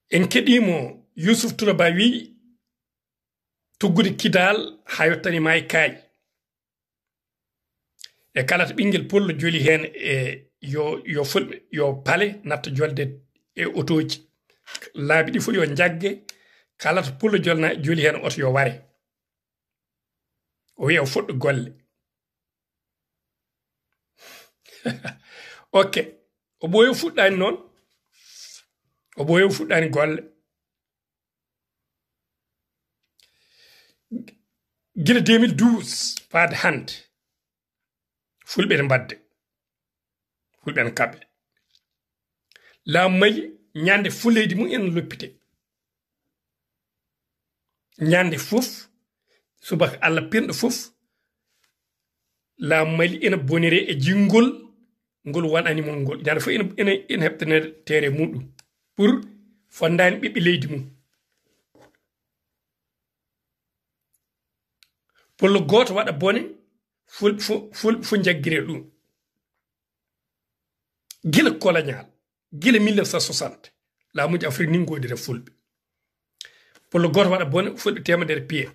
en keɗimo Yusuf Touraba wi tuggude kidal ha yottani ma e kaaƴ e kala to ɓinguel pollo joli hen e yo fulɓe yo pale natta jolde e otoji laabi ɗi fo yo jagge kala to pollo joli hen oto yo ware o wiya o fuɗɗo golle ok o ɓooyo fuɗɗani noon o ɓooyo fuɗɗani golle gila 2012 faade hande fulɓe ne mbadde fulɓe ne kaɓe laamu mali ñande fuleydi mum ene loppite ñande fof subaka Allah pirɗo fof laamu mali ene bonire e jingol ngol waɗanimo ngol ñande fof ene heɓtanede tere muɗum pour fondani ɓiɓɓe leydi mum pollo goto waɗa bone fulɓe fo jaggire ɗum gila colonial gila 1960 laamuji Afrique ni godire fulɓe pollo goto waɗa bone fulɓe temedere piye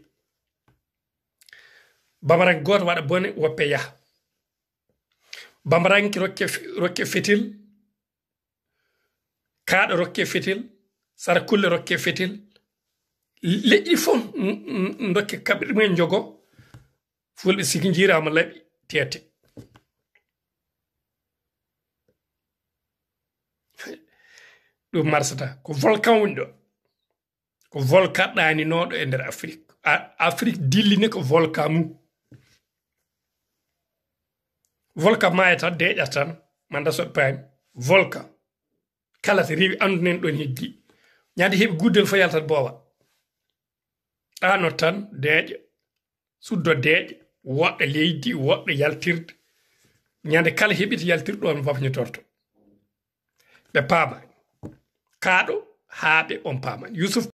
bamaranke goto waɗa bone woppe yaha bamaranke rokke fetel kaaɗo rokke fetel sara kulle rokke fetel leƴƴi fof dokke kaɓe ɗumen jogo fulɓe siki jirama laaɓi tete ɗum marsata ko volcan woni ɗo ko volcan ɗaninoɗo e nder Afrique Afrique dilline ko volcan mum volcan mayata deƴat tan manda so paami volcan kala to rewi andunen ɗon heddi ñande heeɓi guddel fo yaltat boowa ɗanot tan deeƴa suddo deeƴa woɗɗo leydi woɗɗo yaltirde ñande kala heɓita yaltirde ɗon wafñotorto ɓe paama kaaɗo haaɓe on paamani Yusuf